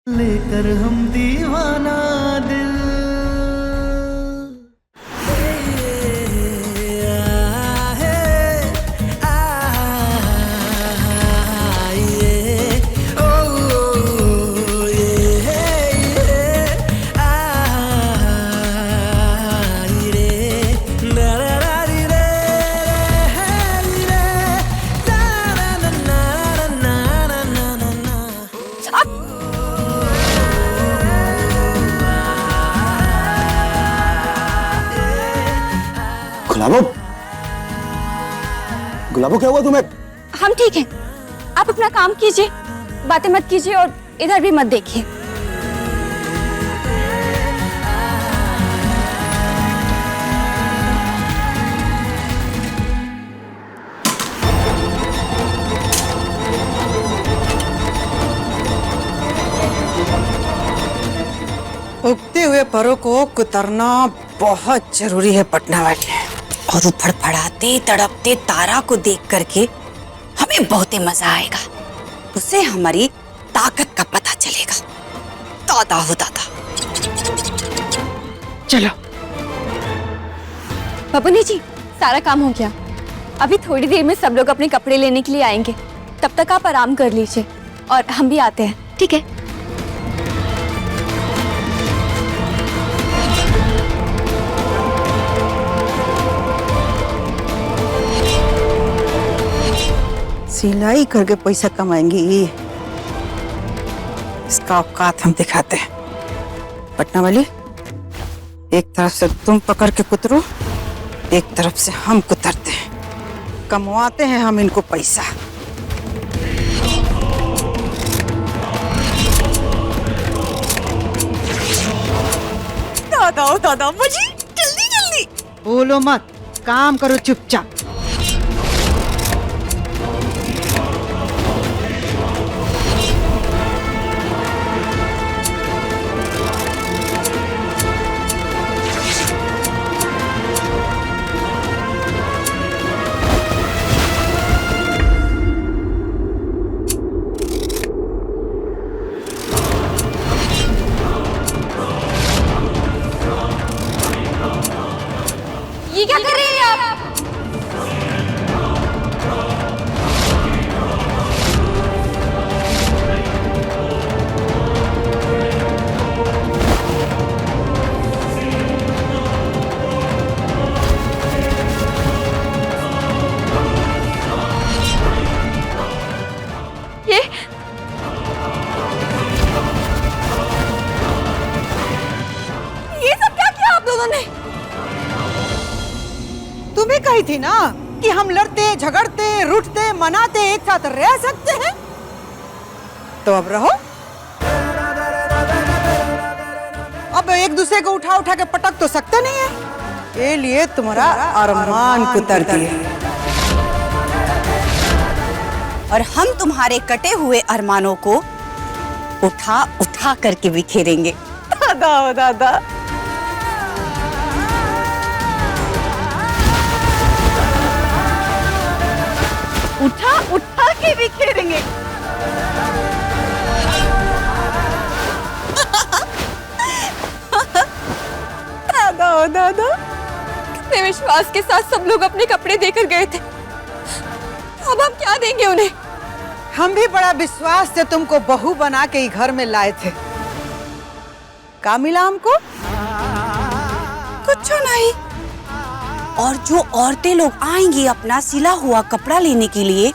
लेकर हम दीवाना दिल। गुलाबो, गुलाबो क्या हुआ तुम्हें? हम ठीक हैं। आप अपना काम कीजिए, बातें मत कीजिए और इधर भी मत देखिए। उगते हुए परों को कुतरना बहुत जरूरी है पटना वाले। और वो फड़फड़ाते तड़पते तारा को देख करके हमें बहुत ही मजा आएगा। उसे हमारी ताकत का पता चलेगा। दादा हो दादा। चलो बबुनी जी, सारा काम हो गया। अभी थोड़ी देर में सब लोग अपने कपड़े लेने के लिए आएंगे। तब तक आप आराम कर लीजिए और हम भी आते हैं, ठीक है? सिलाई करके पैसा कमाएंगी, इसका औकात हम दिखाते हैं। पटना वाली, एक तरफ से तुम पकड़ के कुतरो, एक तरफ से हम कुतरते हैं। कमवाते हैं हम इनको पैसा। दादा ओ दादा, मुझे जल्दी जल्दी बोलो मत, काम करो चुपचाप। ये क्या कर रही हैं आप? ये सब क्या किया आप लोगों ने? तुम्हें कही थी ना कि हम लड़ते झगड़ते रूठते मनाते एक साथ रह सकते हैं, तो अब रहो। अब एक दूसरे को उठा उठा के पटक तो सकते नहीं है, ये लिए तुम्हारा अरमान कुतर दिए और हम तुम्हारे कटे हुए अरमानों को उठा उठा करके बिखेरेंगे। दादा ओ दादा। उठा उठा के बिखेरेंगे। दादा ओ दादा। कितने विश्वास के साथ सब लोग अपने कपड़े देकर गए थे, अब हम क्या देंगे उन्हें? हम भी बड़ा विश्वास से तुमको बहू बना के ही घर में लाए थे। का मिला हमको? कुछ नहीं। और जो औरतें लोग आएंगी अपना सिला हुआ कपड़ा लेने के लिए,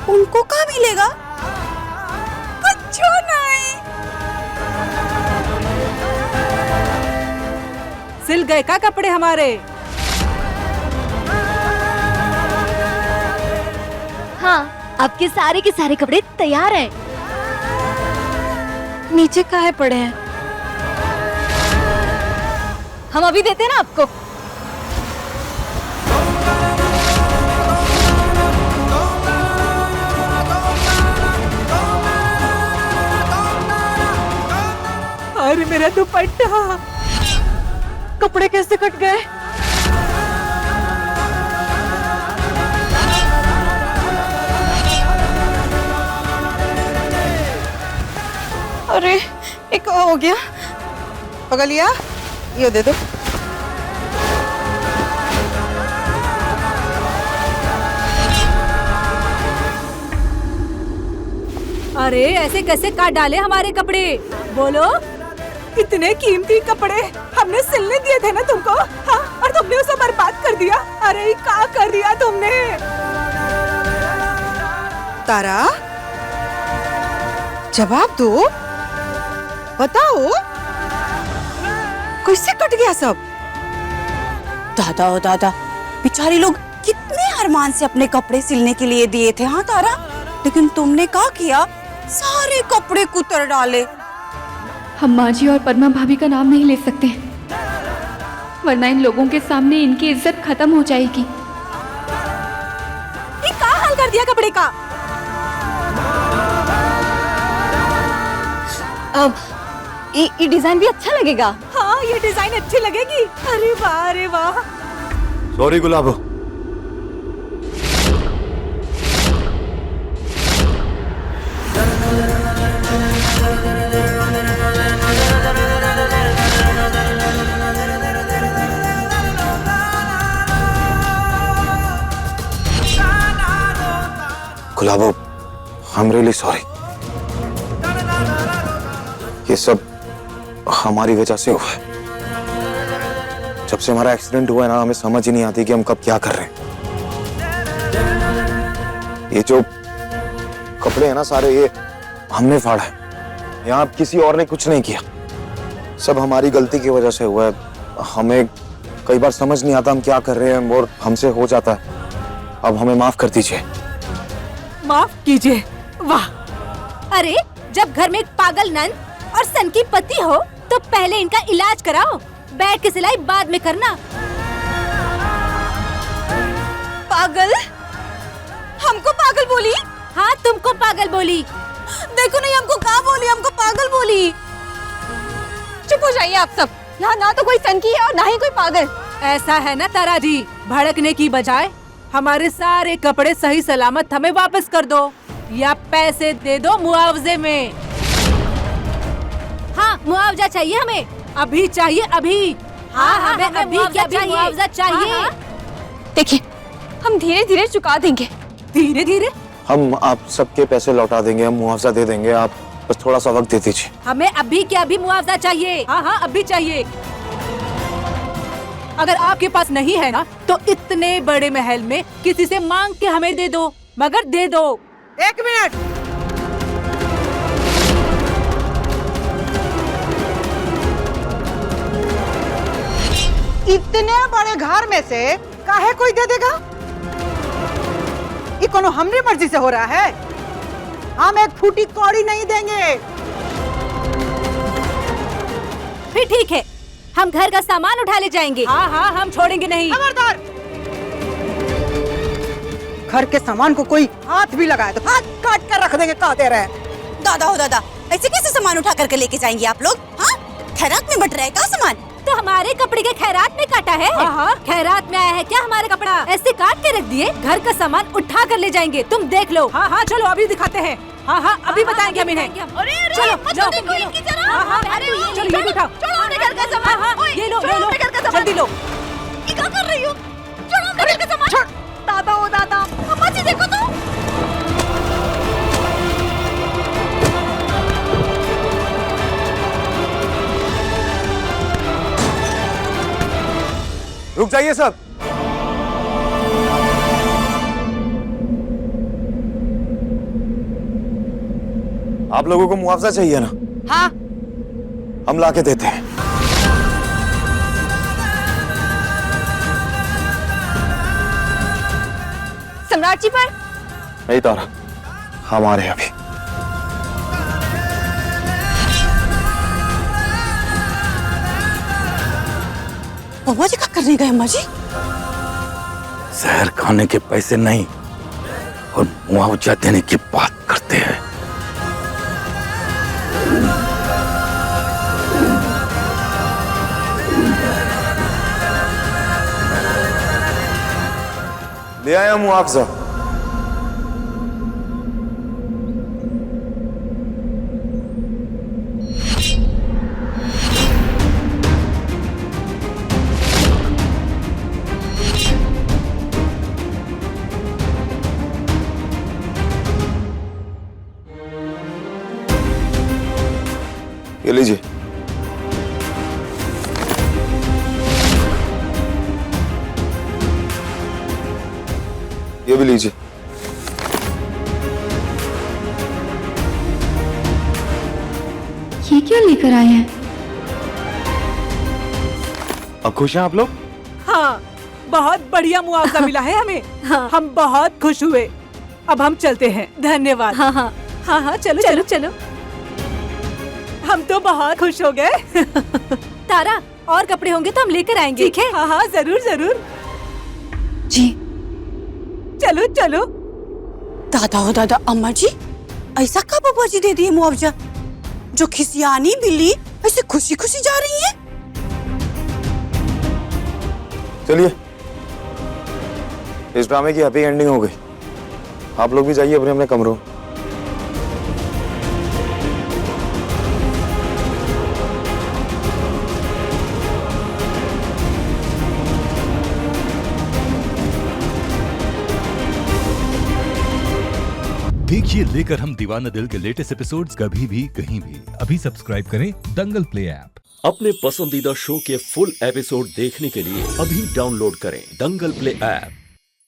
उनको क्या मिलेगा? कुछ नहीं। सिल गए का कपड़े हमारे? हाँ, आपके सारे के सारे कपड़े तैयार हैं। नीचे काहे पड़े हैं? हम अभी देते हैं ना आपको। अरे मेरा दुपट्टा, कपड़े कैसे कट गए? अरे एक हो गया। पगलिया, ये दे दो। अरे ऐसे कैसे काट डाले हमारे कपड़े? बोलो, इतने कीमती कपड़े हमने सिलने दिए थे ना तुमको, हाँ? और तुमने उसे बर्बाद कर दिया। अरे क्या कर दिया तुमने? तारा, जवाब दो, बताओ, कैसे कट गया सब? दादा ओ दादा, बेचारे लोग कितने अरमान से अपने कपड़े सिलने के लिए दिए थे, हाँ तारा? लेकिन तुमने क्या किया? सारे कपड़े कुतर डाले। हम माँ जी और पद्मा भाभी का नाम नहीं ले सकते, वरना इन लोगों के सामने इनकी इज्जत खत्म हो जाएगी। ये क्या हाल कर दिया कपड़े का? अब ये डिजाइन भी अच्छा लगेगा। हाँ, ये डिजाइन अच्छी लगेगी। अरे वाह, अरे वाह। Sorry Gulabo, Gulabo, I am really sorry. ये सब हमारी वजह से हुआ है। जब से हमारा एक्सीडेंट हुआ है ना, हमें समझ ही नहीं आती कि हम कब क्या कर रहे हैं। ये जो कपड़े हैं ना सारे, ये हमने फाड़ा है। यहाँ किसी और ने कुछ नहीं किया, सब हमारी गलती की वजह से हुआ है। हमें कई बार समझ नहीं आता हम क्या कर रहे हैं और हमसे हो जाता है। अब हमें माफ कर दीजिए। माफ कीजिए? वाह। अरे जब घर में एक पागल नंद और सन की पति हो तो पहले इनका इलाज कराओ, बैठ के सिलाई बाद में करना। पागल? हमको पागल बोली? हाँ, तुमको पागल बोली। देखो नहीं, हमको कहाँ बोली, हमको पागल बोली। चुप हो जाइए आप सब। यहाँ ना तो कोई सनकी है और ना ही कोई पागल। ऐसा है ना तारा जी, भड़कने की बजाय हमारे सारे कपड़े सही सलामत हमें वापस कर दो या पैसे दे दो मुआवजे में। हाँ, मुआवजा चाहिए हमें, अभी चाहिए, अभी। हाँ, हमें अभी क्या मुआवजा चाहिए। देखिए, हम धीरे धीरे चुका देंगे। धीरे धीरे? हम आप सबके पैसे लौटा देंगे, हम मुआवजा दे देंगे। आप बस थोड़ा सा वक्त दे दीजिए। हमें अभी क्या अभी मुआवजा चाहिए। हाँ हाँ, अभी चाहिए। अगर आपके पास नहीं है ना, तो इतने बड़े महल में किसी से मांग के हमें दे दो, मगर दे दो। एक मिनट, इतने बड़े घर में से काहे कोई दे देगा? ये कोनो हमरी मर्जी से हो रहा है? हम एक फूटी कौड़ी नहीं देंगे। फिर ठीक है, हम घर का सामान उठा ले जाएंगे। हाँ हाँ, हम छोड़ेंगे नहीं। खबरदार! घर के सामान को कोई हाथ भी लगाए तो हाथ काट कर रख देंगे। कहा दे रहे हैं? दादा हो दादा, ऐसे कैसे सामान उठा करके लेके जाएंगे आप लोग? हाँ, खैरात में बट रहा है क्या सामान? तो हमारे कपड़े के खैरात में काटा है। हाँ हाँ, खैरात में आया है क्या हमारा कपड़ा? ऐसे काट के रख दिए। घर का सामान उठा कर ले जाएंगे, तुम देख लो। हाँ हाँ, चलो अभी दिखाते हैं। हाँ हाँ, अभी बताएंगे हम इन्हें। चलो जाओ, हाँ हाँ, चलो ये उठाओ। हाँ हाँ, ये लो, जल्दी लो। क्या कर रही हो? छोड़ो मेरे घर का सामान। छोड़। दादा ओ दादा, अम्मा जी देखो तो। रुक जाइए सब। आप लोगों को मुआवजा चाहिए ना? हाँ। हम लाके देते हैं। सम्राट जी पर नहीं तारा, हमारे अभी। अम्मा जी क्या करने गए? अम्मा जी जहर खाने के पैसे नहीं और मुआवजा देने की बात करते हैं। ले आया मुआवजा। ये लीजिए। ये भी लीजिए। ये क्यों लेकर आए हैं? अब खुश हैं आप लोग? हाँ, बहुत बढ़िया मुआवजा मिला है हमें। हाँ। हम बहुत खुश हुए। अब हम चलते हैं। धन्यवाद। हाँ हाँ हाँ हाँ, चलो चलो चलो। हम तो बहुत खुश हो गए। तारा, और कपड़े होंगे तो हम लेकर आएंगे। ठीक है? हाँ हाँ, जरूर जरूर। जी चलो चलो। दादा हो दादा, अम्मा जी ऐसा कब बाबा जी दे दिए मुआवजा? जो खिसियानी बिल्ली ऐसे खुशी खुशी जा रही है। चलिए, इस ड्रामे की हैप्पी एंडिंग हो गई। आप लोग भी जाइए अपने अपने कमरों। देखिए लेकर हम दीवाना दिल के लेटेस्ट एपिसोड्स कभी भी कहीं भी। अभी सब्सक्राइब करें दंगल प्ले ऐप। अपने पसंदीदा शो के फुल एपिसोड देखने के लिए अभी डाउनलोड करें दंगल प्ले ऐप।